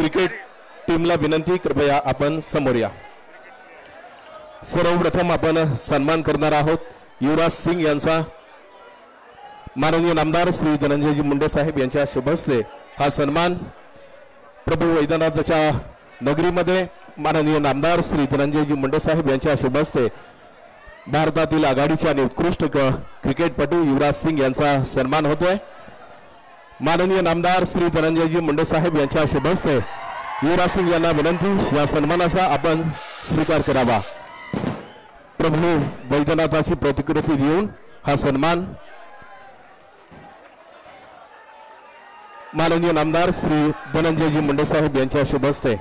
Cricket टीमला विनंती, कृपया आपण समोर या। सर्वप्रथम आपण सन्मान करणार आहोत युवराज सिंग यांचा। माननीय नामदार श्री धनंजयजी मुंडे साहेब यांच्या शुभ हस्ते हा सन्मान प्रभू वैद्यनाथच्या नगरीमध्ये माननीय नामदार श्री धनंजयजी मुंडे साहेब यांच्या शुभ हस्ते भारतातील आघाडीचे आणि उत्कृष्ट क्रिकेटपटू युवराज सिंग यांचा सन्मान होतोय। माननीय नामदार श्री धनंजयजी मुंडे साहेब यांच्या शुभ हस्ते युवराज सिंग यांना विनंती, या सन्मानाचा आपण स्वीकार करावा। प्रभू वैद्यनाथाची प्रतिकृती देऊन हा सन्मान माननीय नामदार श्री धनंजयजी मुंडे साहेब यांच्या शुभ हस्ते।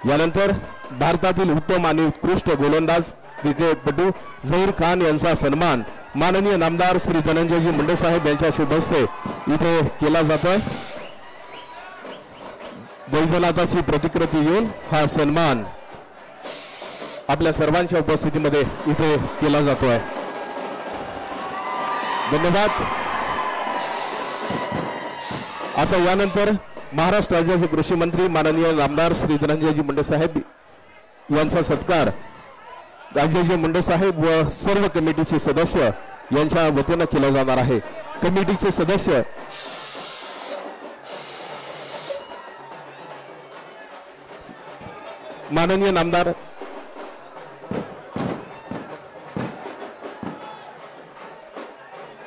यानंतर भारतातील उत्तम आणि उत्कृष्ट गोलंदाज क्रिकेटपटू झहीर खान यांचा सन्मान माननीय नामदार श्री धनंजयजी मुंडे साहेब यांच्या शुभ हस्ते इथे केला जातोय। वैद्यनाथाची प्रतिकृती घेऊन हा सन्मान आपल्या सर्वांच्या उपस्थितीमध्ये इथे केला जातोय। धन्यवाद। आता यानंतर महाराष्ट्र राज्याचे कृषी मंत्री माननीय नामदार श्री धनंजयजी मुंडे साहेब यांचा सत्कार राजेजी मुंडे साहेब व सर्व कमिटीचे सदस्य यांच्या वतीने केला जाणार आहे। कमिटीचे सदस्य माननीय नामदार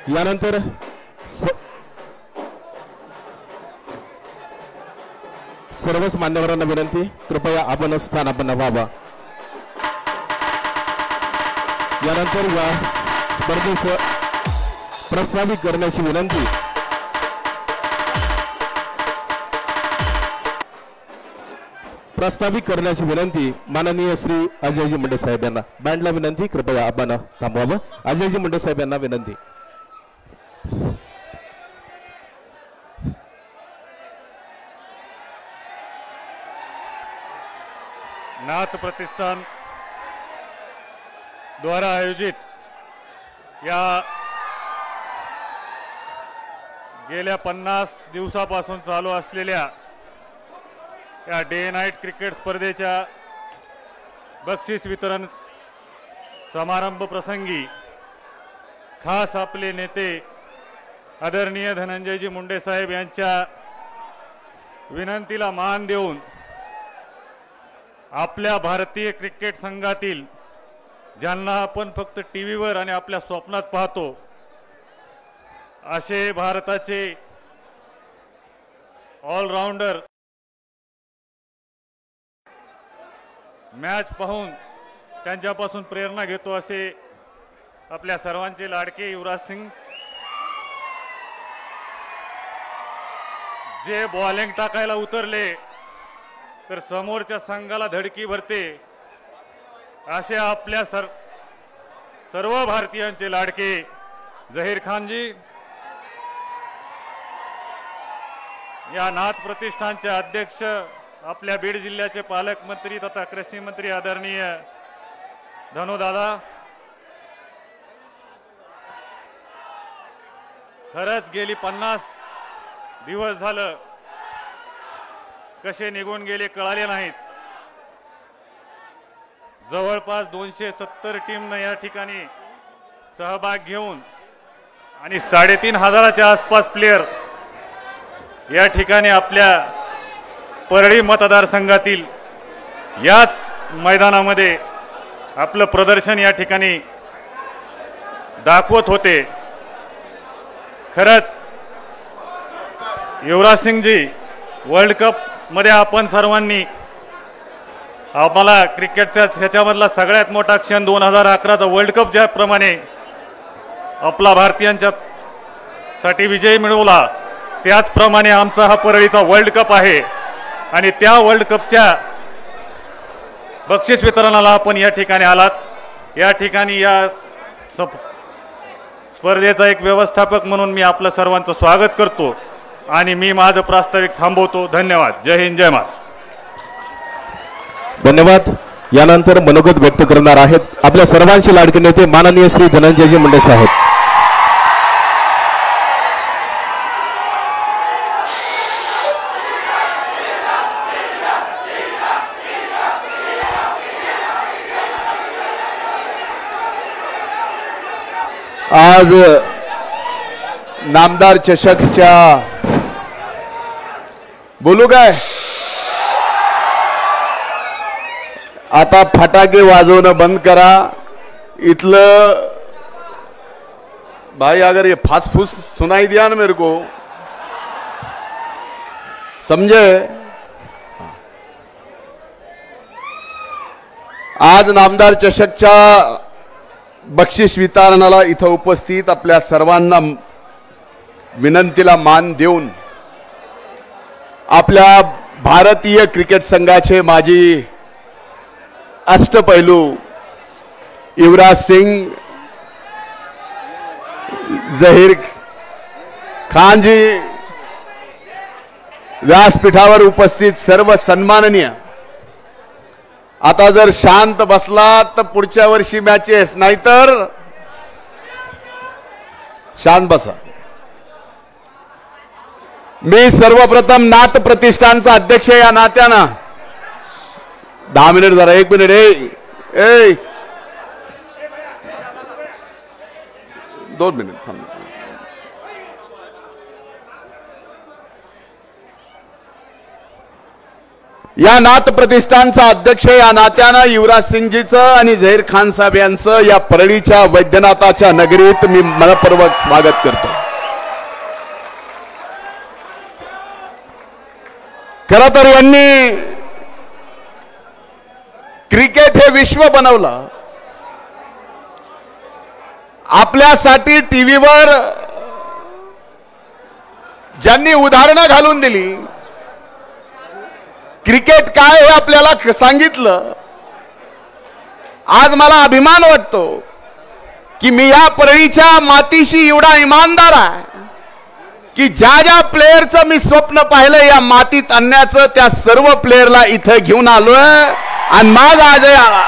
यानंतर सर्वच मान्यवरांना विनंती, कृपया आपण स्थानापन्न व्हावा। यानंतर या स्पर्धेचं प्रस्तावित करण्याची विनंती माननीय श्री अजयजी मुंडे साहेब यांना। बँडला विनंती, कृपया आपण थांबवावं। अजयजी मुंडे साहेब यांना विनंती। नाथ प्रतिष्ठान द्वारा आयोजित या गेल्या 50 दिवसापासून चालू असलेल्या या डे नाईट क्रिकेट स्पर्धेच्या बक्षीस वितरण समारंभ प्रसंगी खास आपले नेते आदरणीय धनंजयजी मुंडे साहेब यांच्या विनंतीला मान देऊन आपल्या भारतीय क्रिकेट संघातील ज्यांना आपण फक्त टीव्हीवर आणि आपल्या स्वप्नात पाहतो असे भारताचे ऑलराऊंडर मॅच पाहून त्यांच्यापासून प्रेरणा घेतो असे आपल्या सर्वांचे लाडके युवराज सिंग, जे बॉलिंग टाकायला उतरले तर समोरच्या संघाला धडकी भरते असे आपल्या सर्व भारतीयांचे लाडके झहीर खानजी, या नाथ प्रतिष्ठानचे अध्यक्ष, आपल्या बीड जिल्ह्याचे पालकमंत्री तथा कृषी मंत्री आदरणीय धनुदादा, खरंच गेली 50 दिवस झालं कसे निघून गेले कळाले नाहीत। जवळपास 270 टीमनं या ठिकाणी सहभाग घेऊन आणि 3500च्या आसपास प्लेयर या ठिकाणी आपल्या परळी मतदारसंघातील याच मैदानामध्ये आपलं प्रदर्शन या ठिकाणी दाखवत होते। खरंच युवराज सिंगजी, वर्ल्ड कप मध्ये आपण सर्वांनी आम्हाला क्रिकेटच्या ह्याच्यामधला सगळ्यात मोठा क्षण 2011चा वर्ल्ड कप ज्याप्रमाणे आपला भारतीयांच्या साठी विजय मिळवला, त्याचप्रमाणे आमचा हा परळीचा वर्ल्ड कप आहे आणि त्या वर्ल्ड कपच्या बक्षीस वितरणाला आपण या ठिकाणी आलात। या ठिकाणी या स्पर्धेचा एक व्यवस्थापक म्हणून मी आपलं सर्वांचं स्वागत करतो आणि मी माझं प्रास्ताविक थांबवतो। धन्यवाद। जय हिंद, जय महाराष्ट्र। धन्यवाद। यानंतर मनोगत व्यक्त करणार आहेत आपल्या सर्वांचे लाडके नेते माननीय श्री धनंजयजी मुंडे साहेब। आज नामदार चषकच्या बोलू काय आता फटाके वाजवणं बंद करा। इतलं भाई अगर ये फास फूस सुनाई दिया ना मेरे को समझे। आज नामदार चषकच्या बक्षीस वितरणाला इथं उपस्थित आपल्या सर्वांना विनंतीला मान देऊन आपल्या भारतीय क्रिकेट संघाचे माजी अष्टपैलू युवराज सिंग जहीर खान जी व्यासपीठावर उपस्थित सर्व सन्माननीय। आता जर शांत बसला तर पुढच्या वर्षी मॅचेस नाहीतर शांत बसा। मी सर्वप्रथम नाथ प्रतिष्ठानचा अध्यक्ष या नात्यानं 10 मिनिट जरा 1 मिनिट ए 2 मिनिट थांब। या नाथ प्रतिष्ठानचा अध्यक्ष या नात्यानं युवराज सिंगजीचं आणि झहीर खान साहेब यांचं या परळीच्या वैद्यनाथाच्या नगरीत मी मनपूर्वक स्वागत करतो। खरं तर यांनी क्रिकेट हे विश्व बनवलं। आपल्यासाठी टीव्हीवर ज्यांनी उदाहरणं घालून दिली क्रिकेट काय हे आपल्याला सांगितलं। आज मला अभिमान वाटतो की मी या परळीच्या मातीशी एवढा इमानदार आहे की ज्या ज्या प्लेयरचं मी स्वप्न पाहिलं या मातीत आणण्याचं त्या सर्व प्लेयरला इथे घेऊन आलोय। आणि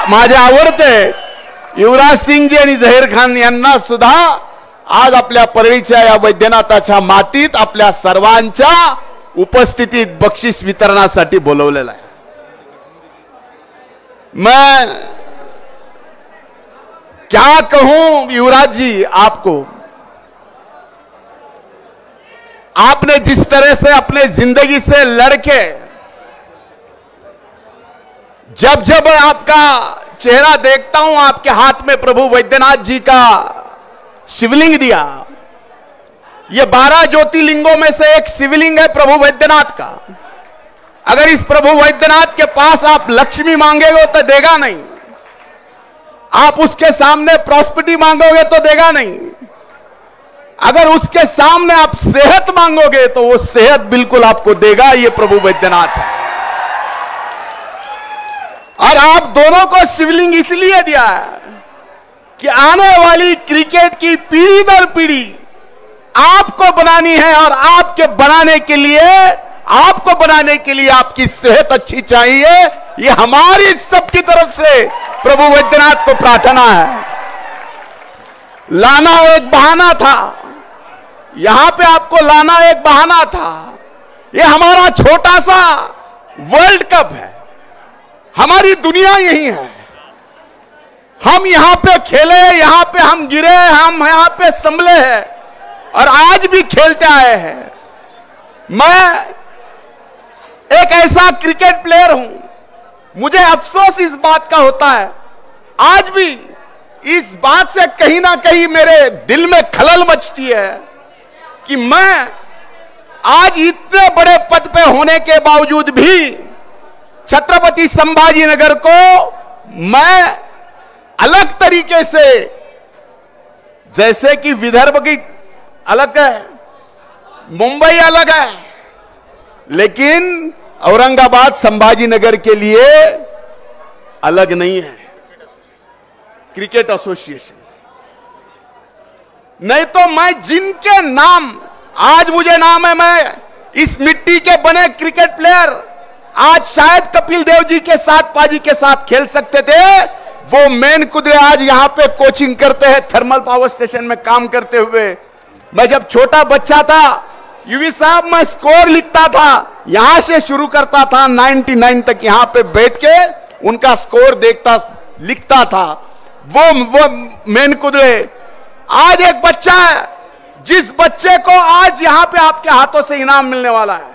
माझे आवडते युवराज सिंगजी आणि झहीर खान यांना सुद्धा आज आपल्या परळीच्या या वैद्यनाथाच्या मातीत आपल्या सर्वांच्या उपस्थितीत बक्षीस वितरणासाठी बोलवलेला आहे। मैं क्या कहूं युवराज जी आपको, आपने जिस तरह से अपने जिंदगी से लड़के जब जब आपका चेहरा देखता हूं आपके हाथ में प्रभु वैद्यनाथ जी का शिवलिंग दिया। ये 12 ज्योतिर्लिंगों में से एक शिवलिंग है प्रभु वैद्यनाथ का। अगर इस प्रभु वैद्यनाथ के पास आप लक्ष्मी मांगेगे तो देगा नहीं, आप उसके सामने प्रॉस्पेरिटी मांगोगे तो देगा नहीं, अगर उसके सामने आप सेहत मांगोगे तो वो सेहत बिल्कुल आपको देगा। ये प्रभु वैद्यनाथ है। और आप दोनों को शिवलिंग इसलिए दिया है कि आने वाली क्रिकेट की पीढ़ी दर पीढ़ी आपको बनानी है और आपके बनाने के लिए आपकी सेहत अच्छी चाहिए। ये हमारी सबकी तरफ से प्रभु वैद्यनाथ को प्रार्थना है। लाना एक बहाना था, यहां पे आपको लाना एक बहाना था। ये हमारा छोटा सा वर्ल्ड कप है, हमारी दुनिया यही है। हम यहां पे खेले, यहां पे हम गिरे, हम यहां पे संभले हैं और आज भी खेलते आए हैं। मैं एक ऐसा क्रिकेट प्लेयर हूं, मुझे अफसोस इस बात का होता है, आज भी इस बात से कहीं ना कहीं मेरे दिल में खलल मचती है कि मैं आज इतने बड़े पद पे होने के बावजूद भी छत्रपति संभाजीनगर को मैं अलग तरीके से, जैसे कि विदर्भ की अलग है, मुंबई अलग है, लेकिन औरंगाबाद संभाजीनगर के लिए अलग नहीं है। क्रिकेट एसोसिएशन नहीं तो मैं जिनके नाम आज मुझे नाम है, मैं इस मिट्टी के बने क्रिकेट प्लेयर आज शायद कपिल देव जी के साथ पाजी के साथ खेल सकते थे, वो मेन कुदरे आज यहां पे कोचिंग करते हैं थर्मल पावर स्टेशन में काम करते हुए। मैं जब छोटा बच्चा था यूवी साहब, मैं स्कोर लिखता था, यहां से शुरू करता था 99 तक, यहां पे बैठ के उनका स्कोर देखता लिखता था। वो मेन कुदरे। आज एक बच्चा है, जिस बच्चे को आज यहां पे आपके हाथों से इनाम मिलने वाला है,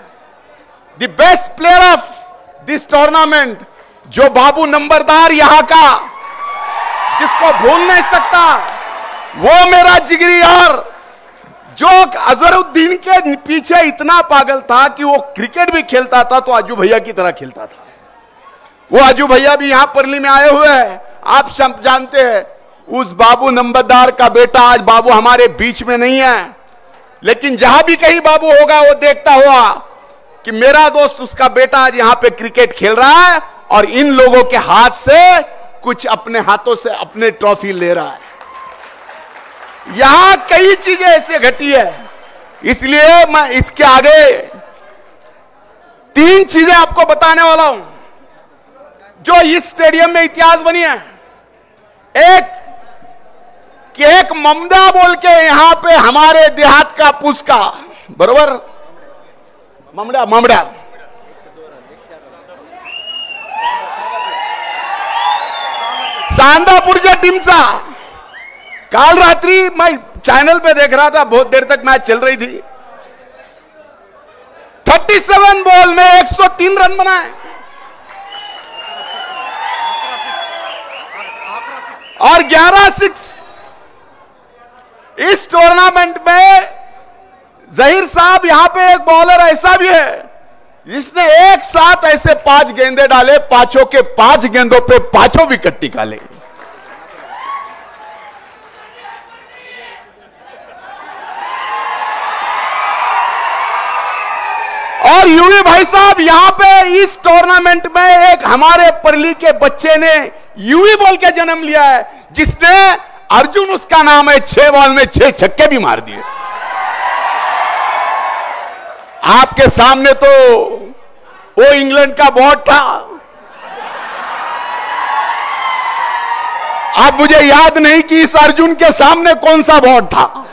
the best player of this tournament, जो बाबू नंबरदार यहां का, जिसको भूल नहीं सकता, वो मेरा जिगरी यार, जो अजहरुद्दीन के पीछे इतना पागल था कि वो क्रिकेट भी खेलता था तो आजू भैया की तरह खेलता था। वो आजू भैया भी यहां परली में आए हुए हैं, आप सब जानते हैं। उस बाबू नंबरदार का बेटा आज बाबू हमारे बीच में नहीं है, लेकिन जहां भी कहीं बाबू होगा वो देखता हुआ कि मेरा दोस्त, उसका बेटा आज यहां पे क्रिकेट खेल रहा है और इन लोगों के हाथ से कुछ अपने हाथों से अपने ट्रॉफी ले रहा है। यहां कई चीजें ऐसे घटी है, इसलिए मैं इसके आगे 3 चीजें आपको बताने वाला हूं जो इस स्टेडियम में इतिहास बनी है। एक कि एक ममदा बोल के यहां पे हमारे देहात का पुस्का, बरोबर, ममड़ा सांदापूरच्या टीमचा काल रात्रि मैं चैनल पे देख रहा था, बहुत देर तक मैच चल रही थी। 37 बॉल में 103 रन बनाए और 11 6। इस टूर्नामेंट में जहीर साहब, यहां पे एक बॉलर ऐसा भी है जिसने एक साथ ऐसे 5 गेंदे डाले, पांचों के 5 गेंदों पे 5 विकेट निकाले। और यूवी भाई साहब, यहां पे इस टूर्नामेंट में एक हमारे परली के बच्चे ने यूवी बॉल के जन्म लिया है, जिसने अर्जुन उसका नाम है, 6 बॉल में 6 छक्के भी मार दिए। आपके सामने तो वो इंग्लैंड का बोर्ड था, अब मुझे याद नहीं कि इस अर्जुन के सामने कौन सा बोर्ड था,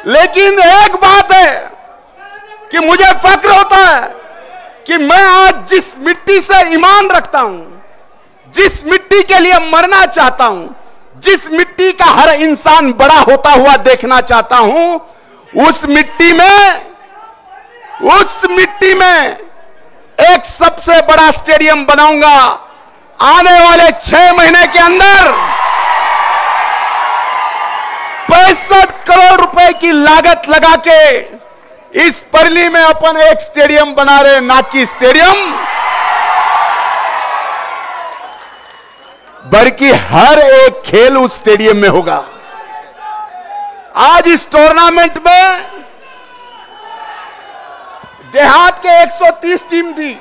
लेकिन एक बात है कि मुझे फक्र होता है कि मैं आज जिस मिट्टी से ईमान रखता हूं, जिस मिट्टी के लिए मरना चाहता हूं, जिस मिट्टी का हर इंसान बड़ा होता हुआ देखना चाहता हूं, उस मिट्टी में एक सबसे बड़ा स्टेडियम बनाऊंगा। आने वाले 6 महीने के अंदर 65 करोड़ रुपए की लागत लगा के इस परली में अपन एक स्टेडियम बना रहे, ना कि स्टेडियम, बल्कि हर एक खेल उस स्टेडियम में होगा। आज इस टूर्नामेंट में देहात के 130 टीम थी,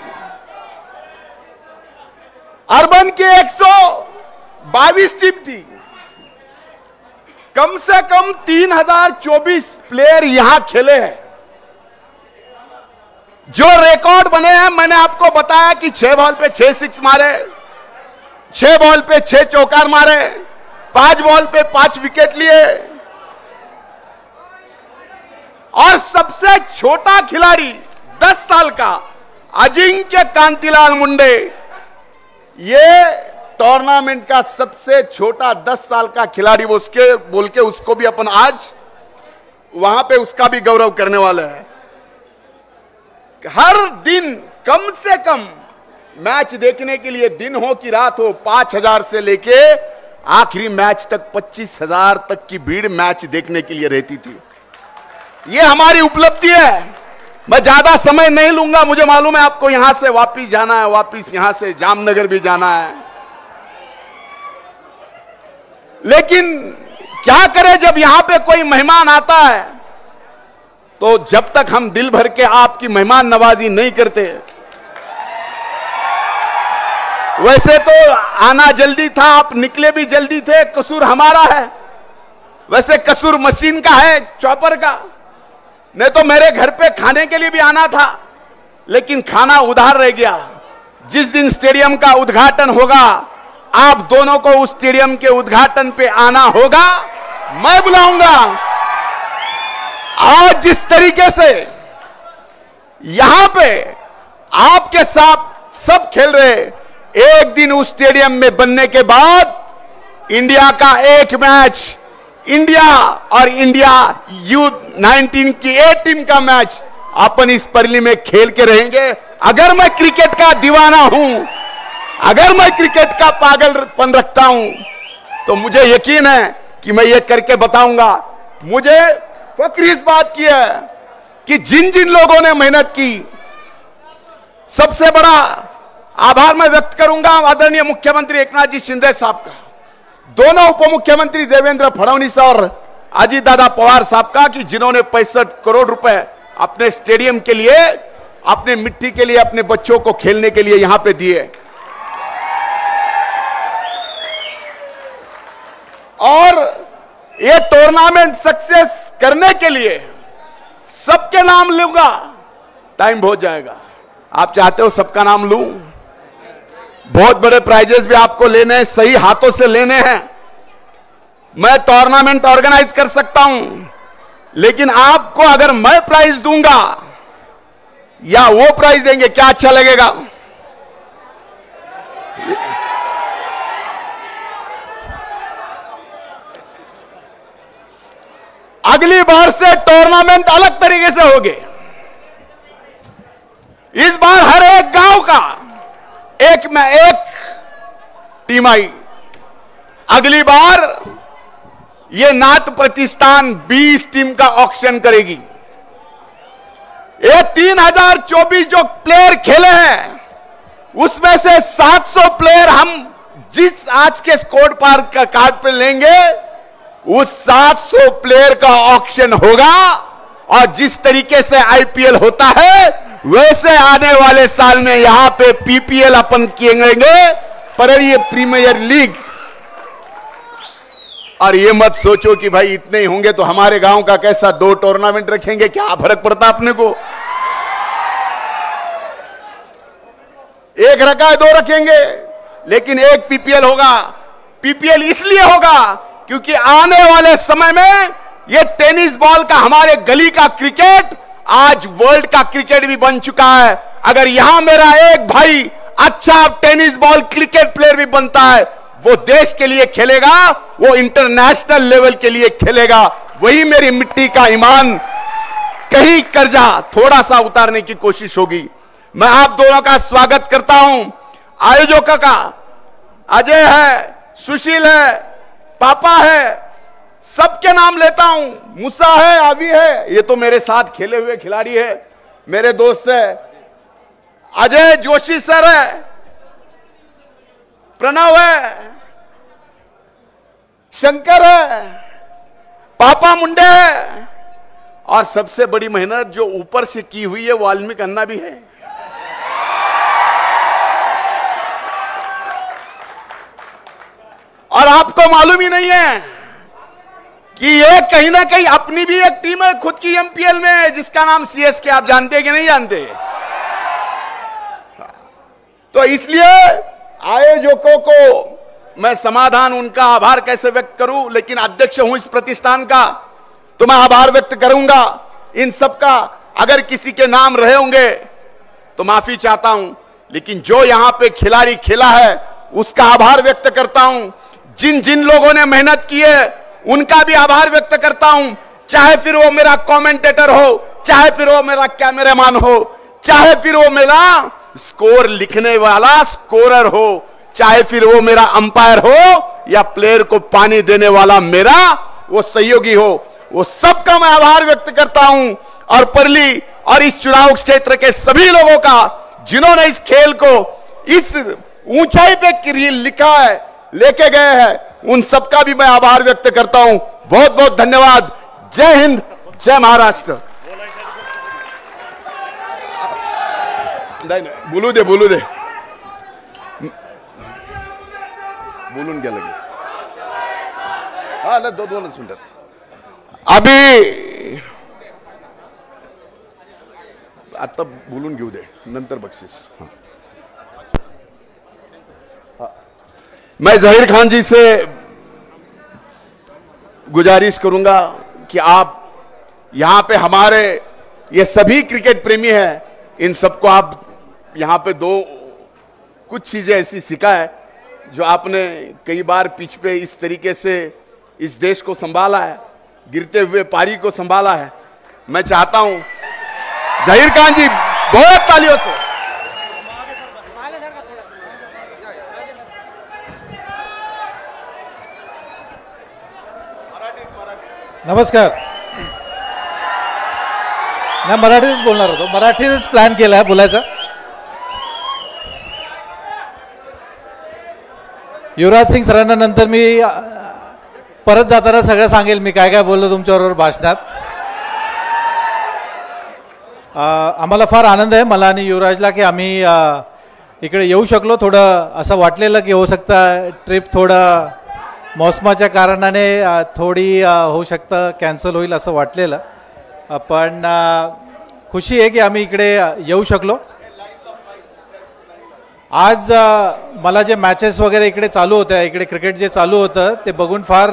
अर्बन की 122 टीम थी, कम से कम 3024 प्लेयर यहां खेले हैं। जो रिकॉर्ड बने हैं, मैंने आपको बताया कि 6 बॉल पे 6 6 मारे, 6 बॉल पे 6 चौकार मारे, 5 बॉल पे 5 विकेट लिए, और सबसे छोटा खिलाड़ी 10 साल का अजिंक्य कांतिलाल मुंडे, ये टूर्नामेंट का सबसे छोटा 10 साल का खिलाड़ी, वो उसके बोल के उसको भी अपन आज वहां पे उसका भी गौरव करने वाला है। हर दिन कम से कम मैच देखने के लिए, दिन हो कि रात हो, 5000 से लेके आखिरी मैच तक 25,000 तक की भीड़ मैच देखने के लिए रहती थी। ये हमारी उपलब्धि है। मैं ज्यादा समय नहीं लूंगा, मुझे मालूम है आपको यहां से वापिस जाना है, वापिस यहां से जामनगर भी जाना है, लेकिन क्या करें, जब यहां पे कोई मेहमान आता है तो जब तक हम दिल भर के आपकी मेहमान नवाजी नहीं करते, वैसे तो आना जल्दी था, आप निकले भी जल्दी थे, कसूर हमारा है, वैसे कसूर मशीन का है, चॉपर का नहीं तो मेरे घर पे खाने के लिए भी आना था, लेकिन खाना उधार रह गया। जिस दिन स्टेडियम का उद्घाटन होगा, आप दोनों को उस स्टेडियम के उद्घाटन पे आना होगा, मैं बुलाऊंगा। आज जिस तरीके से यहां पे आपके साथ सब खेल रहे, एक दिन उस स्टेडियम में बनने के बाद इंडिया का एक मैच, इंडिया और इंडिया U19 की ए टीम का मैच अपन इस परली में खेल के रहेंगे। अगर मैं क्रिकेट का दीवाना हूं, अगर मैं क्रिकेट का पागलपन रखता हूं, तो मुझे यकीन है कि मैं ये करके बताऊंगा। मुझे फक्र इस बात की है कि जिन जिन लोगों ने मेहनत की, सबसे बड़ा आभार मैं व्यक्त करूंगा आदरणीय मुख्यमंत्री एकनाथ जी शिंदे साहब का, दोनों उप मुख्यमंत्री देवेंद्र फडणवीस और अजीत दादा पवार साहब का, कि जिन्होंने 65 करोड़ रुपए अपने स्टेडियम के लिए, अपने मिट्टी के लिए, अपने बच्चों को खेलने के लिए यहां पे दिए। और ये टूर्नामेंट सक्सेस करने के लिए सबके नाम लूंगा, टाइम बहुत जाएगा। आप चाहते हो सबका नाम लूं? बहुत बड़े प्राइजेस भी आपको लेने हैं, सही हाथों से लेने हैं। मैं टूर्नामेंट ऑर्गेनाइज कर सकता हूं, लेकिन आपको अगर मैं प्राइज दूंगा या वो प्राइज देंगे, क्या अच्छा लगेगा? अगली बार से टूर्नामेंट अलग तरीके से होंगे। इस बार हर एक गांव का एक में एक टीम आई। अगली बार ये नाथ प्रतिष्ठान 20 टीम का ऑक्शन करेगी। ये 3024 जो प्लेयर खेले हैं, उसमें से 700 प्लेयर हम जिस आज के स्कोर कार्ड पे लेंगे, उस 700 प्लेयर का ऑक्शन होगा। और जिस तरीके से आईपीएल होता है, वैसे आने वाले साल में यहां पे पीपीएल अपन किएंगे, पर ये प्रीमियर लीग। और ये मत सोचो कि भाई इतने ही होंगे तो हमारे गांव का कैसा 2 टूर्नामेंट रखेंगे, क्या फर्क पड़ता अपने को? 1 रखा है 2 रखेंगे, लेकिन एक पीपीएल होगा। पीपीएल इसलिए होगा क्योंकि आने वाले समय में ये टेनिस बॉल का, हमारे गली का क्रिकेट आज वर्ल्ड का क्रिकेट भी बन चुका है। अगर यहां मेरा एक भाई अच्छा टेनिस बॉल क्रिकेट प्लेयर भी बनता है, वो देश के लिए खेलेगा, वो इंटरनेशनल लेवल के लिए खेलेगा। वही मेरी मिट्टी का ईमान, कहीं कर्जा थोड़ा सा उतारने की कोशिश होगी। मैं आप दोनों का स्वागत करता हूं। आयोजकों का अजय है, सुशील है, पापा है, सबके नाम लेता हूं। मूसा है, आवी है, ये तो मेरे साथ खेले हुए खिलाड़ी है, मेरे दोस्त है। अजय जोशी सर है, प्रणव है, शंकर है, पापा मुंडे है, और सबसे बड़ी मेहनत जो ऊपर से की हुई है, वाल्मीकि अन्ना भी है। और आपको मालूम ही नहीं है कि ये कहीं ना कहीं अपनी भी एक टीम है खुद की एमपीएल में, जिसका नाम सीएसके। आप जानते हैं कि नहीं जानते? तो इसलिए आयोजकों को मैं समाधान, उनका आभार कैसे व्यक्त करूं, लेकिन अध्यक्ष हूं इस प्रतिष्ठान का, तो मैं आभार व्यक्त करूंगा इन सबका। अगर किसी के नाम रहे होंगे तो माफी चाहता हूं, लेकिन जो यहां पे खिलाड़ी खेला है उसका आभार व्यक्त करता हूं। जिन जिन लोगों ने मेहनत की है उनका भी आभार व्यक्त करता हूं। चाहे फिर वो मेरा कमेंटेटर हो, चाहे फिर वो मेरा कैमरामैन हो, चाहे फिर वो मेरा स्कोर लिखने वाला स्कोरर हो, चाहे फिर वो मेरा अंपायर हो, या प्लेयर को पानी देने वाला मेरा वो सहयोगी हो, वो सबका मैं आभार व्यक्त करता हूं। और परली और इस चुनाव क्षेत्र के सभी लोगों का, जिन्होंने इस खेल को इस ऊंचाई पे लिखा है, लेके गए हैं, उन सबका भी मैं आभार व्यक्त करता हूं। बहुत बहुत धन्यवाद। जय हिंद, जय महाराष्ट्र। बोलू दे बोलून क्या लगे? हाँ, 2 मिनट। अभी आता बोलून घेऊ दे, नंतर बक्षीस. मैं जहीर खान जी से गुजारिश करूंगा कि आप यहां पे हमारे ये सभी क्रिकेट प्रेमी हैं, इन सबको आप यहां पे दो कुछ चीजें ऐसी सिखा है जो आपने कई बार पिच पे इस तरीके से इस देश को संभाला है, गिरते हुए पारी को संभाला है. मैं चाहता हूं जहीर खान जी बहुत तालियों से. नमस्कार. नाही मराठीच बोलणार होतो, मराठीच प्लॅन केला आहे बोलायचा. युवराज सिंग सरांना नंतर मी परत जाताना सगळं सांगेल मी काय काय बोललो तुमच्याबरोबर भाषणात. आम्हाला फार आनंद आहे मला आणि युवराजला की आम्ही इकडे येऊ शकलो. थोडं असं वाटलेलं की होऊ शकता ट्रिप थोडं मौसमाच्या कारणाने थोडी होऊ शकतं कॅन्सल होईल असं वाटलेलं, पण खुशी आहे की आम्ही इकडे येऊ शकलो. आज मला जे मॅचेस वगैरे इकडे चालू होत्या, इकडे क्रिकेट जे चालू होतं ते बघून फार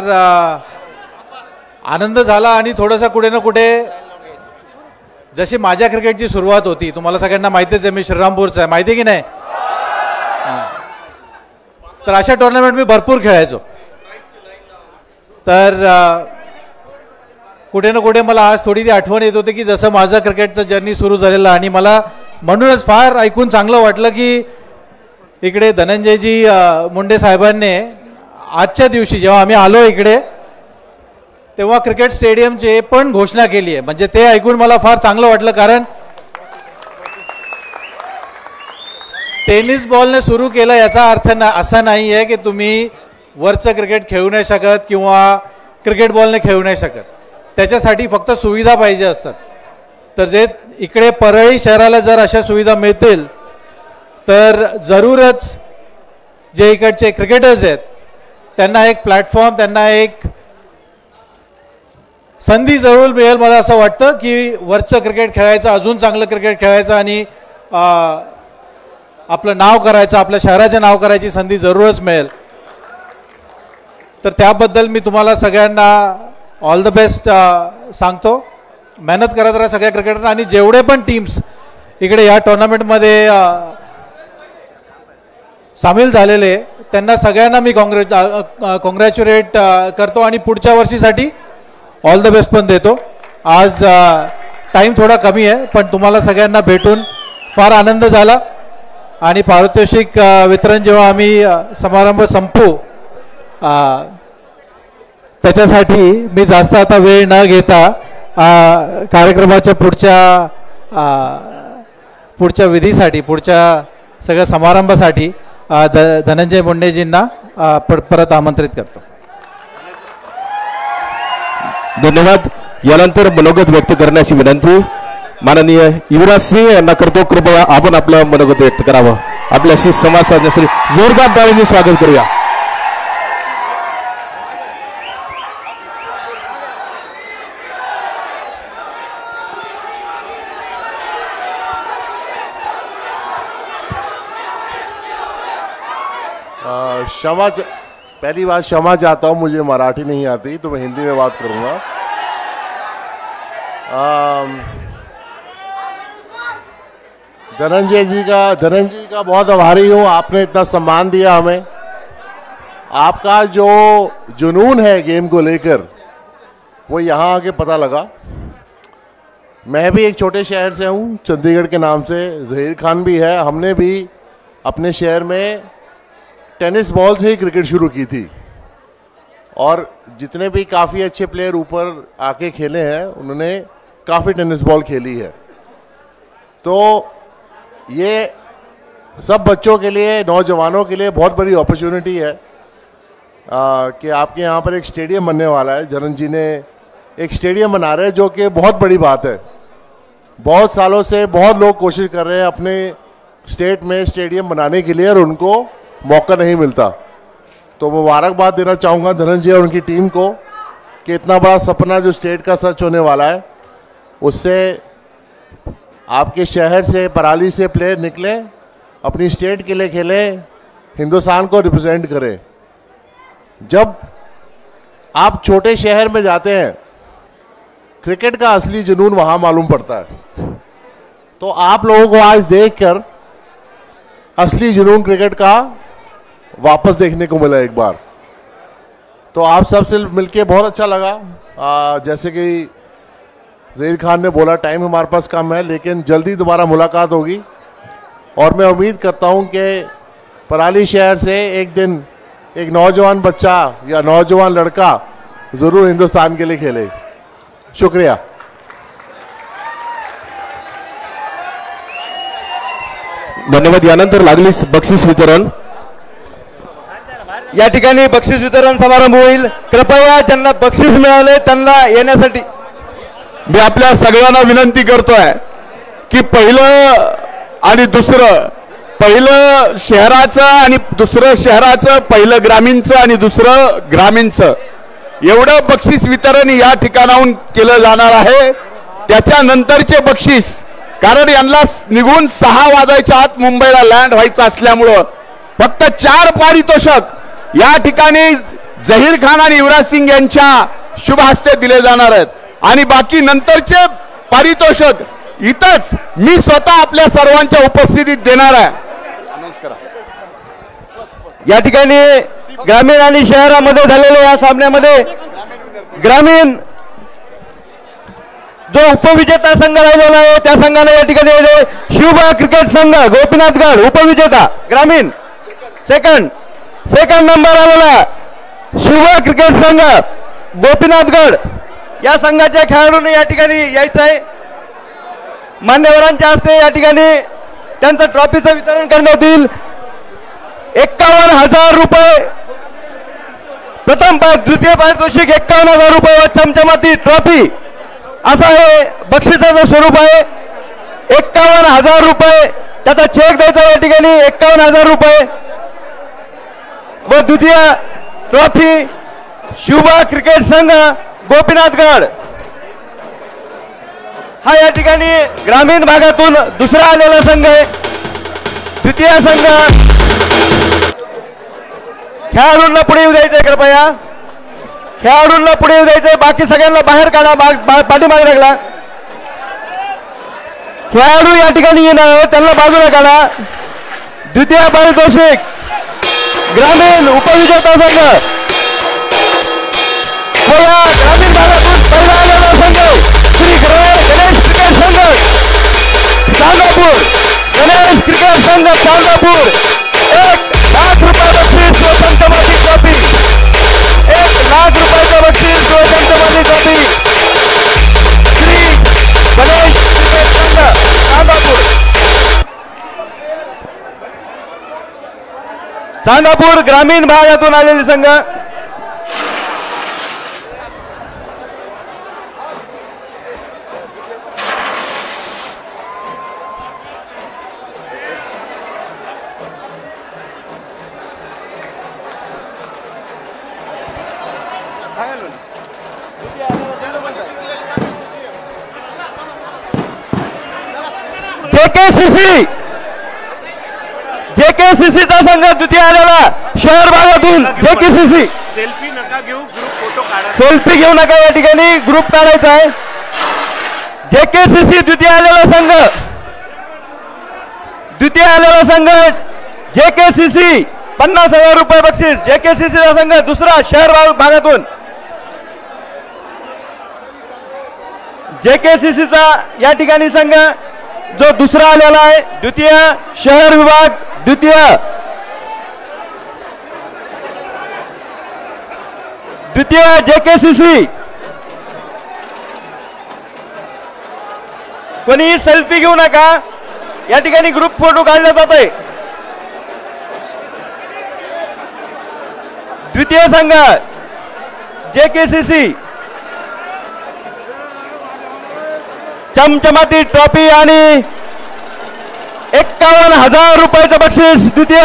आनंद झाला आणि थोडंसं कुठे ना कुठे जशी माझ्या क्रिकेटची सुरुवात होती, तुम्हाला सगळ्यांना माहितीच आहे मी श्रीरामपूरचा आहे, माहिती आहे की नाही. तर अशा टुर्नामेंट मी भरपूर खेळायचो. तर कुठे ना कुठे मला आज थोडी ती आठवण येत होती की जसं माझं क्रिकेटचं जर्नी सुरू झालेलं, आणि मला म्हणूनच फार ऐकून चांगलं वाटलं की इकडे धनंजयजी मुंडे साहेबांनी आजच्या दिवशी जेव्हा आम्ही आलो इकडे तेव्हा क्रिकेट स्टेडियमची पण घोषणा केली आहे. म्हणजे ते ऐकून मला फार चांगलं वाटलं, कारण टेनिस बॉलने सुरू केलं याचा अर्थ असा नाही आहे की तुम्ही वरचं क्रिकेट खेळू नाही शकत किंवा क्रिकेट बॉलने खेळू नाही शकत. त्याच्यासाठी फक्त सुविधा पाहिजे असतात. तर जे इकडे परळी शहराला जर अशा सुविधा मिळतील तर जरूरच जे इकडचे क्रिकेटर्स आहेत त्यांना एक प्लॅटफॉर्म, त्यांना एक संधी जरूर मिळेल. मला असं वाटतं की वरचं क्रिकेट खेळायचं, अजून चांगलं क्रिकेट खेळायचं आणि आपलं नाव करायचं, आपल्या शहराचे नाव करायची संधी जरूरच मिळेल. तर त्याबद्दल मी तुम्हाला सगळ्यांना ऑल द बेस्ट सांगतो. मेहनत करत राहा सगळ्या क्रिकेटर, आणि जेवढे पण टीम्स इकडे या टुर्नामेंटमध्ये सामील झालेले त्यांना सगळ्यांना मी कॉंग्रॅच्युलेट करतो आणि पुढच्या वर्षीसाठी ऑल द बेस्ट पण देतो. आज टाईम थोडा कमी आहे पण तुम्हाला सगळ्यांना भेटून फार आनंद झाला. आणि पारितोषिक वितरण जेव्हा आम्ही समारंभ संपू त्याच्यासाठी मी जास्त आता वेळ न घेता कार्यक्रमाच्या पुढच्या विधीसाठी, पुढच्या सगळ्या समारंभासाठी धनंजय मुंडेजींना परत आमंत्रित करतो. धन्यवाद. यानंतर मनोगत व्यक्त करण्याची विनंती माननीय युवराज सिंह यांना करतो. कृपया आपण आपलं मनोगत व्यक्त करावं. आपल्याशी संवाद साधण्यासाठी जोरदार टाळ्यांनी स्वागत करूया. क्षमा, पहली बात क्षमा चाहता हूँ, मुझे मराठी नहीं आती तो मैं हिंदी में बात करूँगा. धनंजय जी का बहुत आभारी हूँ. आपने इतना सम्मान दिया हमें. आपका जो जुनून है गेम को लेकर वो यहाँ आके पता लगा. मैं भी एक छोटे शहर से हूँ, चंडीगढ़ के नाम से. जहीर खान भी है. हमने भी अपने शहर में टेनिस बॉल से ही क्रिकेट शुरू की थी और जितने भी काफ़ी अच्छे प्लेयर ऊपर आके खेले हैं उन्होंने काफ़ी टेनिस बॉल खेली है. तो ये सब बच्चों के लिए, नौजवानों के लिए बहुत बड़ी अपॉर्चुनिटी है कि आपके यहाँ पर एक स्टेडियम बनने वाला है. धनंजय जी ने एक स्टेडियम बना रहे हैं जो कि बहुत बड़ी बात है. बहुत सालों से बहुत लोग कोशिश कर रहे हैं अपने स्टेट में स्टेडियम बनाने के लिए और उनको मौका नहीं मिलता. तो मुबारकबाद देना चाहूँगा धनंजय और उनकी टीम को कि इतना बड़ा सपना जो स्टेट का सच होने वाला है उससे आपके शहर से, पराली से प्लेयर निकले, अपनी स्टेट के लिए खेले, हिंदुस्तान को रिप्रेजेंट करें। जब आप छोटे शहर में जाते हैं, क्रिकेट का असली जुनून वहां मालूम पड़ता है। तो आप लोगों को आज देखकर असली जुनून क्रिकेट का वापस देखने को मिला एक बार। तो आप सबसे मिलके बहुत अच्छा लगा। जैसे कि ज़हीर खान ने बोला, टाइम हमारे पास कम है, लेकिन जल्दी दोबारा मुलाकात होगी। और मैं उम्मीद करता हूं कि पराली शहर से एक दिन एक नौजवान बच्चा या नौजवान लड़का ज़रूर हिंदुस्तान के लिए खेले। शुक्रिया। धन्यवाद। यानंतर लागलीच बक्षीस वितरण। या ठिकाणी बक्षीस वितरण समारंभ होईल। कृपया ज्यांना बक्षीस मिळाले त्यांना येण्यासाठी मी आपल्या सगळ्यांना विनंती करतोय की पहिलं आणि दुसरं, पहिलं शहराचं आणि दुसरं शहराचं, पहिलं ग्रामीणचं आणि दुसरं ग्रामीणचं, एवढं बक्षीस वितरण या ठिकाणाहून केलं जाणार आहे। त्याच्यानंतरचे बक्षीस, कारण यांना निघून 6 वाजायच्या आत मुंबईला लँड व्हायचं असल्यामुळं फक्त 4 पारितोषक या ठिकाणी झहीर खान आणि युवराज सिंग यांच्या शुभ हस्ते दिले जाणार आहेत आणि बाकी नंतरचे पारितोषक इथंच मी स्वतः आपल्या सर्वांच्या उपस्थितीत देणार आहे। या ठिकाणी ग्रामीण आणि शहरामध्ये झालेल्या या सामन्यामध्ये ग्रामीण जो उपविजेता संघ राहिलेला आहे त्या संघाने या ठिकाणी शिवबा क्रिकेट संघ गोपीनाथगड उपविजेता ग्रामीण, सेकंड नंबर आलेला शिवबा क्रिकेट संघ गोपीनाथगड या संघाच्या खेळाडूंनी या ठिकाणी यायचं आहे। मान्यवरांच्या हस्ते या ठिकाणी त्यांचं ट्रॉफीचं वितरण करण्यात येईल। 51,000 रुपये प्रथम द्वितीय पारितोषिक, 51,000 रुपये व चमचमाती ट्रॉफी असं हे बक्षिसाचं स्वरूप आहे। 51,000 रुपये त्याचा चेक द्यायचा या ठिकाणी 51,000 रुपये व द्वितीय ट्रॉफी शिवबा क्रिकेट संघ गोपीनाथगड हा या ठिकाणी ग्रामीण भागातून दुसरा आलेला संघ आहे। द्वितीय संघ खेळाडूंना पुढे येऊ द्यायचंय, कृपया खेळाडूंना पुढे येऊ द्यायचंय, बाकी सगळ्यांना बाहेर काढा, पाठीमागे लागला। खेळाडू या ठिकाणी येणार त्यांना बाजूला काढा। द्वितीय पारितोषिक ग्रामीण उपविजेता संघ व या ग्रामीण भागातून पहिला आलेला संघ श्री गणेश क्रिकेट संघ चांदापूर, गणेश क्रिकेट संघ चांदापूर 1,00,000 रुपये बक्षीस व चमचमाती ट्रॉफी, 1,00,000 रुपयाचं बक्षीस व चमचमाती ट्रॉफी श्री गणेश क्रिकेट संघ चांदापूर ग्रामीण भागातून आलेले संघ। जेकेसीसीचा संघ द्वितीय आलेला शहर भागातून जेकेसीसी। सेल्फी नका घेऊ, ग्रुप फोटो काढा। सेल्फी घेऊ नका, या ठिकाणी ग्रुप काढायचा आहे। जेकेसीसी द्वितीय आलेला संघ, द्वितीय आलेला संघ जेकेसीसी 50,000 रुपये बक्षीस। जेकेसीसीचा संघ दुसरा शहर भागातून जेकेसीसीचा या ठिकाणी संघ जो दुसरा आलेला आहे, द्वितीय शहर विभाग, द्वितीय जेकेसीसी। कोणी सेल्फी घेऊ नका, या ठिकाणी ग्रुप फोटो काढला जात आहे। द्वितीय संघ जेकेसीसी चमचमाती ट्रॉफी आणि 51,000 रुपयाचं बक्षीस द्वितीय।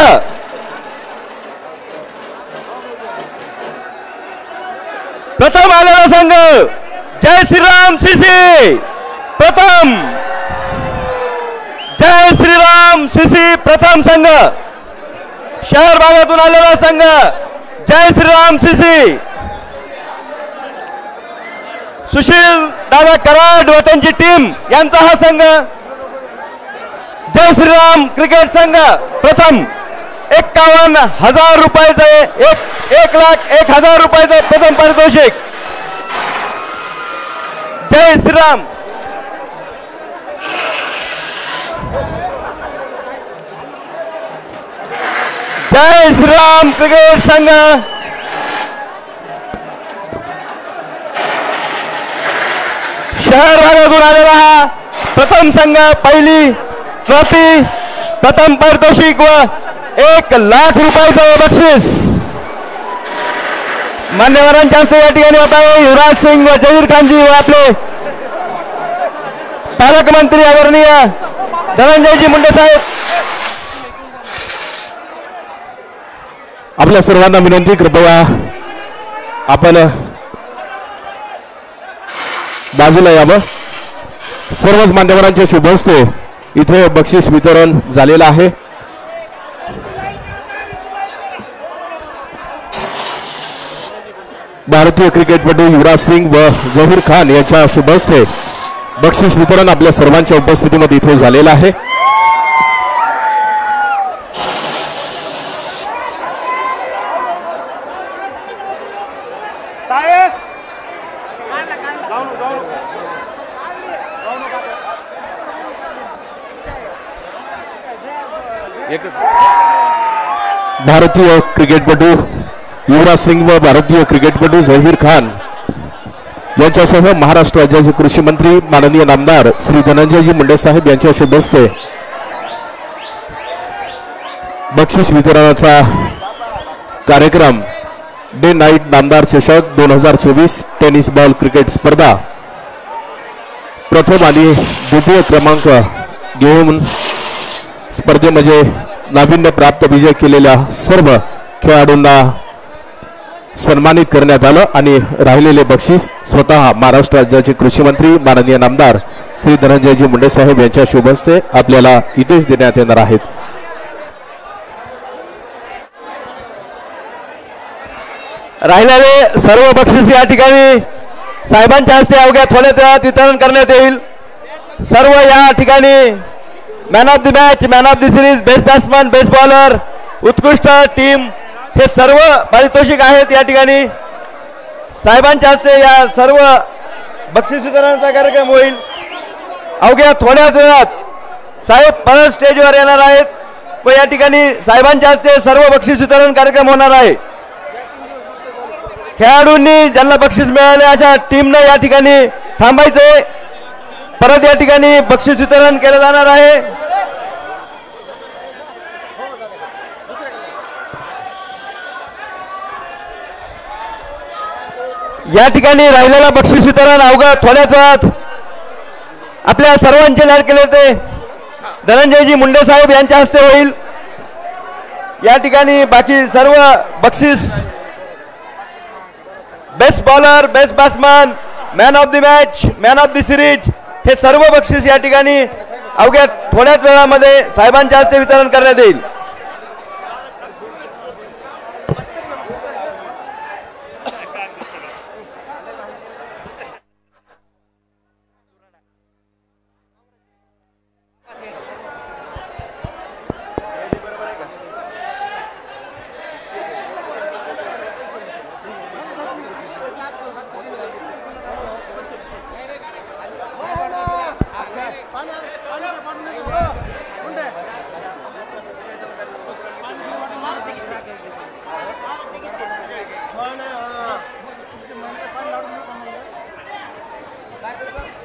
प्रथम आलेला संघ जय श्रीराम सीसी प्रथम। जय श्रीराम सीसी प्रथम संघ, शहर भागातून आलेला संघ जय श्रीराम सीसी, सुशील दादा कराड व त्यांची टीम यांचा हा संघ, जय श्रीराम क्रिकेट संघ प्रथम 51,000 रुपयाचे 1,01,000 रुपयाचे प्रथम पारितोषिक. जय श्रीराम. जय श्रीराम क्रिकेट संघ, शहर भागातून आलेला हा प्रथम संघ, पहिली ट्रॉफी, प्रथम पारितोषिक व 1,00,000 रुपयाचं बक्षीस मान्यवरांच्या हस्ते या ठिकाणी होत आहे. युवराज सिंग व जहीर खानजी व आपले पालकमंत्री आदरणीय धनंजयजी मुंडे साहेब. आपल्या सर्वांना विनंती, कृपया आपण बाजूला यावं. सर्वच मान्यवरांच्या शुभ हस्ते इथे बक्षीस वितरण झालेलं आहे. भारतीय क्रिकेटपटू युवराज सिंग व जहीर खान यांच्या शुभ हस्ते बक्षीस वितरण आपल्या सर्वांच्या उपस्थितीमध्ये इथे झालेलं आहे. भारतीय क्रिकेटपटू युवराज सिंग व भारतीय क्रिकेटपटू जहीर खान यांच्यासह महाराष्ट्र राज्याचे कृषी मंत्री माननीय नामदार श्री धनंजयजी मुंडे साहेब यांच्या शुभ हस्ते बक्षीस वितरणाचा कार्यक्रम डे नाईट नामदार चषक 2024 टेनिस बॉल क्रिकेट स्पर्धा प्रथम आणि द्वितीय क्रमांक घेऊन स्पर्धेमध्ये नाविन्य प्राप्त विजय केलेल्या सर्व खेळाडूंना सन्मानित करण्यात आलं आणि राहिलेले बक्षीस स्वतः महाराष्ट्र राज्याचे कृषी मंत्री माननीय नामदार श्री धनंजयजी मुंडे साहेब यांच्या शुभ हस्ते आपल्याला इथेच देण्यात येणार आहेत. राहिलेले सर्व बक्षीस या ठिकाणी साहेबांच्या हस्ते अवघ्या थोड्याच वेळात वितरण करण्यात येईल. सर्व या ठिकाणी man of the match, man of the series, best batsman, best bowler, उत्कृष्ट टीम हे सर्व पारितोषिक आहेत. या ठिकाणी साहेबांच्या हस्ते या सर्व बक्षीस वितरणाचा कार्यक्रम होईल. अवघ्या थोड्याच वेळात साहेब परत स्टेजवर येणार आहेत व या ठिकाणी साहेबांच्या हस्ते सर्व बक्षीस वितरण कार्यक्रम होणार आहे. खेळाडूंनी ज्यांना बक्षीस मिळाले अशा टीमने या ठिकाणी थांबायचे. परत या ठिकाणी बक्षीस वितरण केलं जाणार आहे. या ठिकाणी राहिलेला बक्षीस वितरण अवघ्या थोड्याच वेळात आपल्या सर्वांचे लाडके नेते धनंजयजी मुंडे साहेब यांच्या हस्ते होईल. या ठिकाणी बाकी सर्व बक्षीस best bowler, best batsman, man of the match, man of the series हे सर्व बक्षीस या ठिकाणी अवघ्या थोड्याच वेळामध्ये साहेबांच्या हस्ते वितरण करण्यात येईल.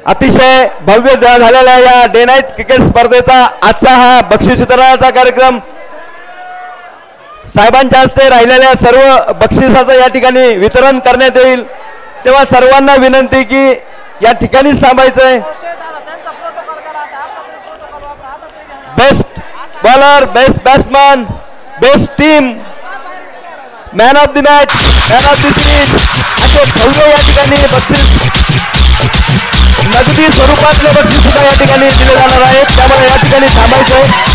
अतिशय भव्य झालेला या डे नाईट क्रिकेट स्पर्धेचा आजचा हा बक्षीस वितरणाचा कार्यक्रम साहेबांच्या हस्ते राहिलेल्या सर्व बक्षिसाचं या ठिकाणी वितरण करण्यात येईल. तेव्हा सर्वांना विनंती की या ठिकाणीच थांबायचंय. Best bowler, best batsman, best team, man of the match, man of the series असे भव्य या ठिकाणी बक्षीस नगदी स्वरूपातले बक्षीस सुद्धा या ठिकाणी दिले जाणार आहे, त्यामुळे या ठिकाणी थांबायचं.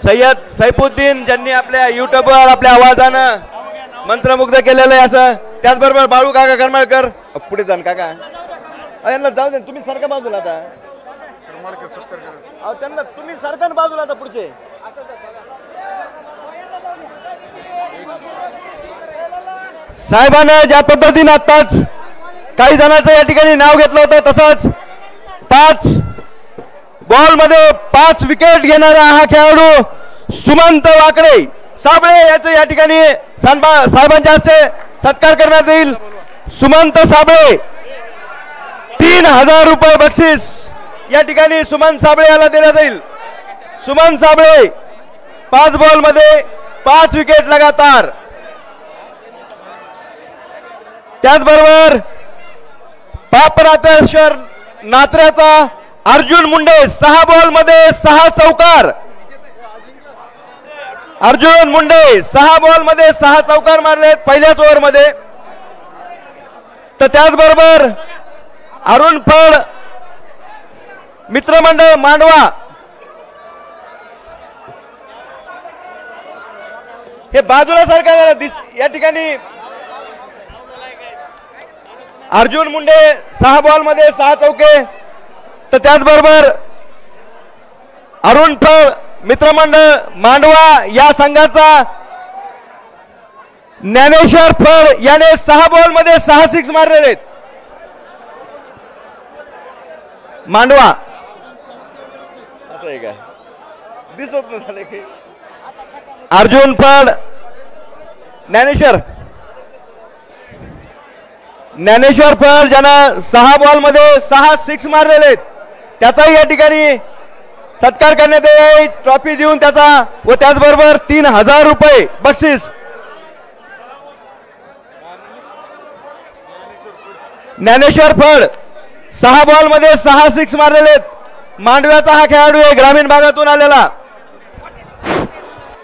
सय्यद सैफुद्दीन ज्यांनी आपल्या युट्यूबवर आपल्या आवाजानं मंत्रमुग्ध केलेलं आहे असं, त्याचबरोबर बाळू काका करमाळकर पुढे जाण काका यांना जाऊ दे, तुम्ही सारखा बाजूला आता त्यांना तुम्ही सारखा बाजूला आता पुढचे साहेबांना ज्या पद्धतीने आताच काही जणांचं या ठिकाणी नाव घेतलं होतं तसंच 5 बॉल मध्ये 5 विकेट घेणारा हा खेळाडू सुमंत वाकडे साबळे याचं या ठिकाणी साहेबांच्या हस्ते सत्कार करण्यात येईल। सुमंत साबळे 3000 रुपये बक्षीस या ठिकाणी सुमंत साबळे याला दिला जाईल। सुमंत साबळे 5 बॉल मध्ये 5 विकेट लगातार। त्याचबरोबर पापरातेश्वर नात्र्याचा अर्जुन मुंडे 6 बॉल मध्ये 6 चौकार। अर्जुन मुंडे 6 बॉल मध्ये 6 चौकार मारलेत पहिल्याच ओव्हर मध्ये। तर त्याचबरोबर अरुण फड मित्रमंडळ मांडवा हे बाजूला सारखा या ठिकाणी अर्जुन मुंडे 6 बॉल मध्ये 6 चौके। तर त्याचबरोबर अरुण फळ मित्रमंडळ मांडवा या संघाचा ज्ञानेश्वर फळ याने 6 बॉल मध्ये 6 सिक्स मारलेले आहेत। मांडवा असं आहे का दिसत नाही की अर्जुन फळ ज्ञानेश्वर फळ ज्यानं 6 बॉल मध्ये 6 सिक्स मारलेले आहेत त्याचाही या ठिकाणी सत्कार करण्यात येईल ट्रॉफी देऊन त्याचा व त्याचबरोबर 3000 रुपये बक्षीस। ज्ञानेश्वर फळ 6 बॉल मध्ये 6 सिक्स मारलेले आहेत। मांडव्याचा हा खेळाडू आहे ग्रामीण भागातून आलेला।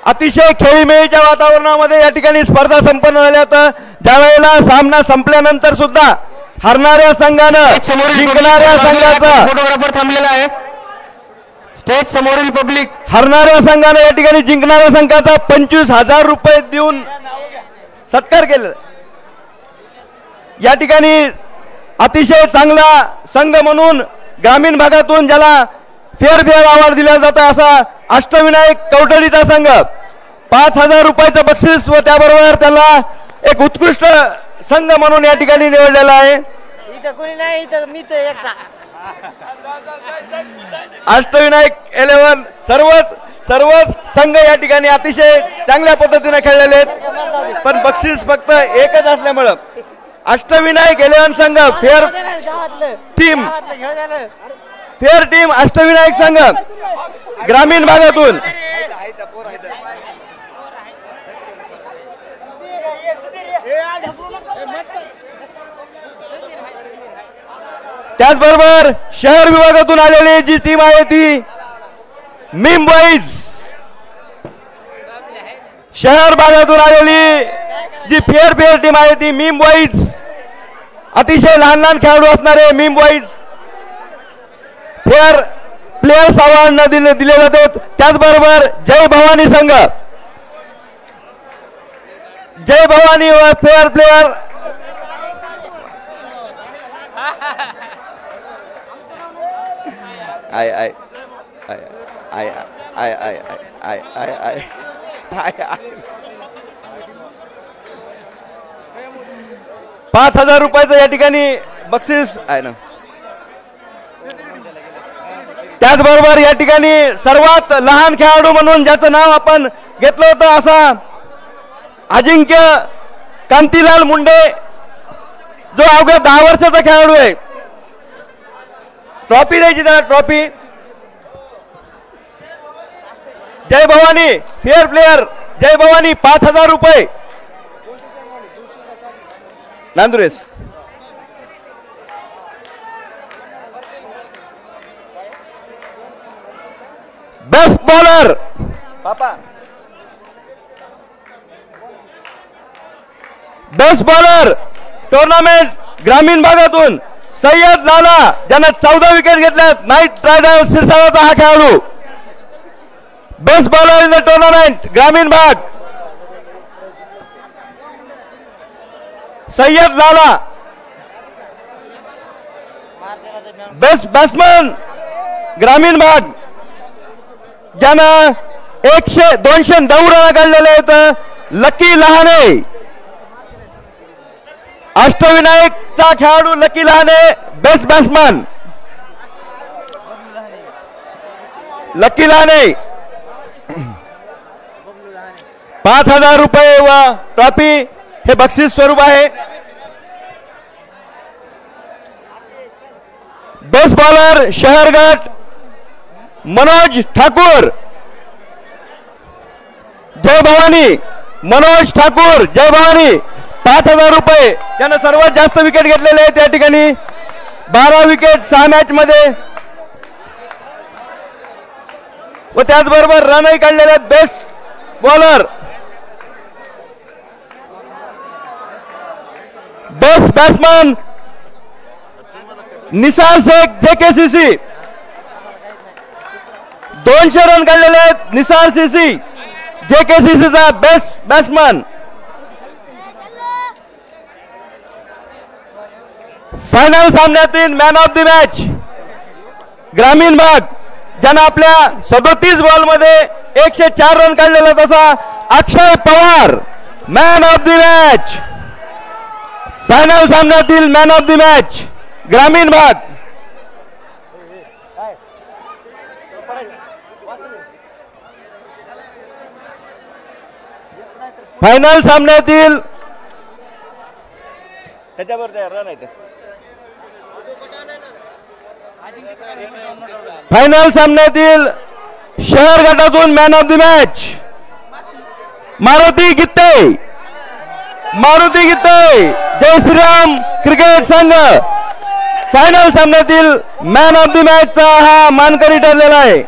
अतिशय खेळीमेळीच्या वातावरणामध्ये या ठिकाणी स्पर्धा संपन्न झाल्या होत्या। ज्या वेळेला सामना संपल्यानंतर सुद्धा हरणाऱ्या संघानं जिंकणाऱ्या संघाचा फोटोग्राफर थांबलेला आहे स्टेज समोरील पब्लिक हरणाऱ्या संघानं या ठिकाणी जिंकणाऱ्या संघाचा 25,000 रुपये देऊन सत्कार केला। या ठिकाणी अतिशय चांगला संघ म्हणून ग्रामीण भागातून ज्याला फेअर अवॉर्ड दिला जातो असा अष्टविनायक कवठडीचा संघ 5,000 रुपयाचं बक्षीस व त्याबरोबर त्याला एक उत्कृष्ट संघ म्हणून या ठिकाणी निवडलेला आहे। अष्टविनायक 11 सर्वच संघ या ठिकाणी अतिशय चांगल्या पद्धतीने खेळलेले आहेत पण बक्षीस फक्त एकच असल्यामुळे अष्टविनायक 11 संघ फेअर टीम अष्टविनायक संघ ग्रामीण भागातून त्याचबरोबर शहर विभागातून आलेली जी टीम आहे ती मीम बॉईज शहर भागातून आलेली जी फेअर टीम आहे ती मीम बॉईज अतिशय लहान खेळाडू असणारे meme boys fair players award दिले जातात। त्याचबरोबर जय भवानी संघ जय भवानी व fair player I I I I I I I I I I 5,000 रुपयाचं या ठिकाणी बक्षीस आहे ना। त्याचबरोबर या ठिकाणी सर्वात लहान खेळाडू म्हणून ज्याचं नाव आपण घेतलं होतं असा अजिंक्य कांतीलाल मुंडे जो अवघ्या 10 वर्षाचा खेळाडू आहे। ट्रॉफी द्यायची त्याला ट्रॉफी जय भवानी फेअर प्लेयर जय भवानी 5,000 रुपये नांदुरेस। बेस्ट बॉलर पापा बेस्ट बॉलर टूर्नामेंट ग्रामीण भागातून सय्यद लाला ज्यानं 14 विकेट घेतल्यात, नाईट रायडर्स सिरसाळाचा हा खेळाडू, best bowler in the tournament ग्रामीण भाग सय्यद लाला, बेस्ट बॅट्समन ग्रामीण भाग ज्यानं 209 रन काढलेले आहेत लकी लहाने, अष्टविनायकचा खेळाडू lucky Lahane, best batsman lucky Lahane, 5000 रुपये व ट्रॉफी हे बक्षीस स्वरूप आहे. बेस्ट बॉलर शहरगट मनोज ठाकूर, जय भवानी मनोज ठाकूर, जय भवानी, 5000 रुपये. त्यानं सर्वात जास्त विकेट घेतलेले आहेत या ठिकाणी, 12 विकेट 6 मॅच मध्ये व त्याचबरोबर रनही काढलेले आहेत. Best bowler, best batsman Nisar Shaikh, JKCC, 200 run काढलेले आहेत निसार सीसी, JKCC चा बेस्ट बॅट्समन. फायनल सामन्यातील मॅन ऑफ द मॅच ग्रामीण भाग ज्यानं आपल्या 37 बॉल मध्ये 104 रन काढलेला तसा Akshay Pawar, man of the match. Final सामन्यातील मॅन ऑफ द मॅच ग्रामीण भाग. फायनल सामन्यातील त्याच्यावर रन आहे, फायनल सामन्यातील शहर गटातून man of the match Maruti Gitte, Maruti Gitte, Jai Shriram cricket संघ फायनल सामन्यातील मॅन ऑफ द मॅचचा हा मानकरी ठरलेला आहे.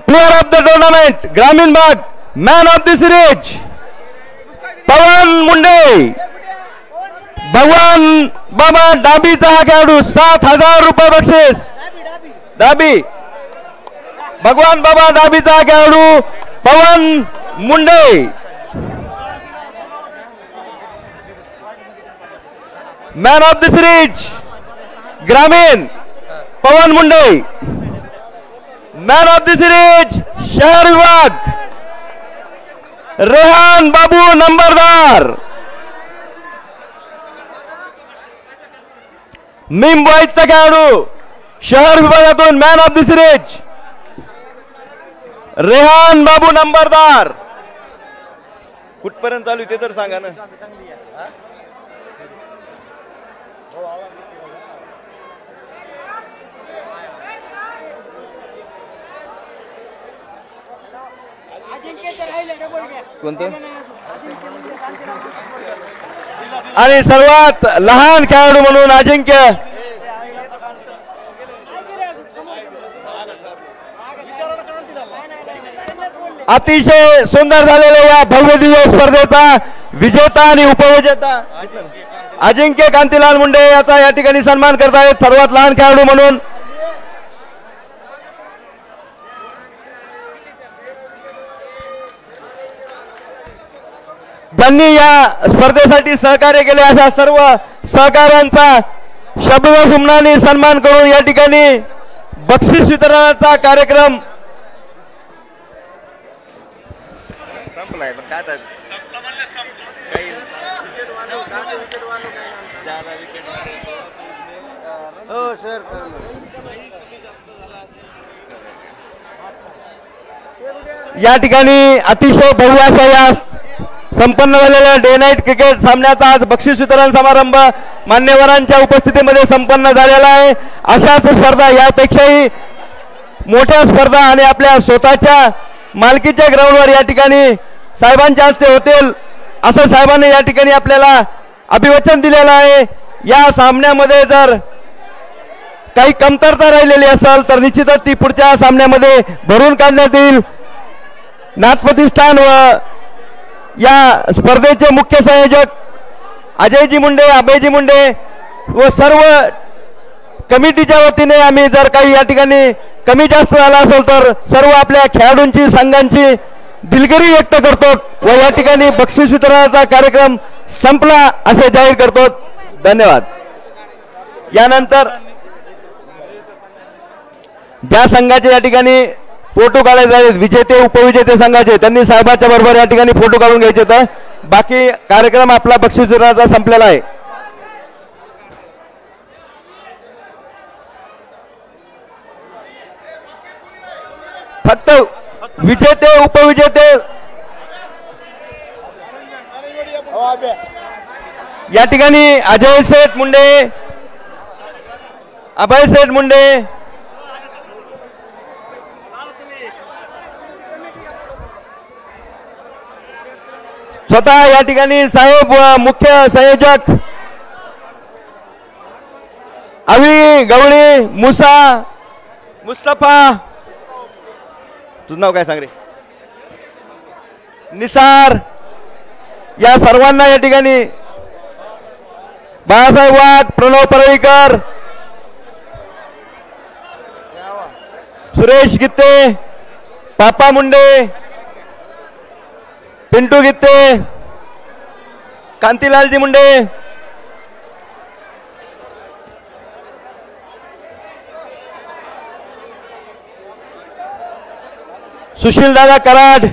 प्लेयर ऑफ द टूर्नामेंट ग्रामीण भाग मॅन ऑफ द सिरीज पवन मुंडे, भगवान बाबा डाबीचा हा खेळाडू, 7000 रुपये बक्षीस. डाबी भगवान बाबा डाबीचा खेळाडू Pawan Munde, man of the series ग्रामीण Pawan Munde, man of the series शहर विभाग रेहान बाबू नंबरदार, मिमबॉईजचा खेळाडू शहर विभागातून man of the series Rehan Babu Nambardar. कुठपर्यंत चालू ते तर सांगा ना. कोणतं आणि सर्वात लहान खेळाडू म्हणून अजिंक्य, अतिशय सुंदर झालेल्या या भव्य दिव्य स्पर्धेचा विजेता आणि उपविजेता अजिंक्य कांतीलाल मुंडे याचा या ठिकाणी सन्मान करत आहेत सर्वात लहान खेळाडू म्हणून. ज्यांनी या स्पर्धेसाठी सहकार्य केले अशा सर्व सहकाऱ्यांचा शब्द सुमनाने सन्मान करून या ठिकाणी बक्षीस वितरणाचा कार्यक्रम संपलाय. पण काय या ठिकाणी अतिशय भव्य अशा या संपन्न झालेल्या डे नाईट क्रिकेट सामन्याचा आज बक्षीस वितरण समारंभ मान्यवरांच्या उपस्थितीमध्ये संपन्न झालेला आहे. अशाच स्पर्धा यापेक्षाही मोठ्या स्पर्धा आणि आपल्या स्वतःच्या मालकीच्या ग्राउंडवर या ठिकाणी साहेबांच्या हस्ते होतील असं साहेबांनी या ठिकाणी आपल्याला अभिवचन दिलेलं आहे. या सामन्यामध्ये जर काही कमतरता राहिलेली असेल तर निश्चितच ती पुढच्या सामन्यामध्ये भरून काढण्यात येईल. नाथ प्रतिष्ठान व या स्पर्धेचे मुख्य संयोजक अजयजी मुंडे, अभयजी मुंडे व सर्व कमिटीच्या वतीने आम्ही जर काही या ठिकाणी कमी जास्त झाला असेल तर सर्व आपल्या खेळाडूंची संघांची दिलगिरी व्यक्त करतो व या ठिकाणी बक्षीस वितरणाचा कार्यक्रम संपला असे जाहीर करतो. धन्यवाद. यानंतर ज्या संघाचे या ठिकाणी फोटो काढायचे आहेत, विजेते उपविजेते संघाचे, त्यांनी साहेबाच्या बरोबर या ठिकाणी फोटो काढून घ्यायचे. तर बाकी कार्यक्रम आपला बक्षीस वितरणाचा संपलेला आहे. फक्त विजेते उपविजेते या ठिकाणी अजय शेठ मुंडे, अभय शेठ मुंडे, स्वतः या ठिकाणी साहेब व मुख्य संयोजक अवी गवळी, मुसा, मुस्तफा, तुझं नाव काय सांग रे, निसार, या सर्वांना या ठिकाणी बाळासाहेब वाघ, प्रणव परळीकर, सुरेश गित्ते, पापा मुंडे, पिंटू गित्ते, कांतीलालजी मुंडे, सुशील दादा कराड,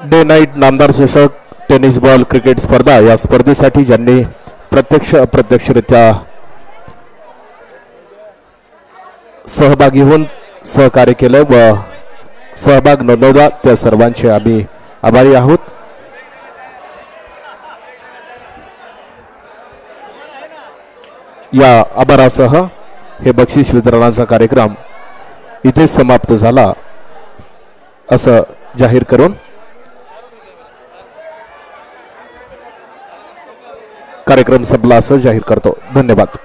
डे नाईट नामदार चषक टेनिस बॉल क्रिकेट स्पर्धा या स्पर्धेसाठी ज्यांनी प्रत्यक्ष अप्रत्यक्षरित्या सहभागी होऊन सहकार्य केलं व सहभाग नोंदवला त्या सर्वांचे आम्ही आभारी आहोत. या आभारासह हे बक्षीस वितरणाचा कार्यक्रम इथे समाप्त झाला असं जाहीर करून कार्यक्रम संपला असं जाहीर करतो. धन्यवाद.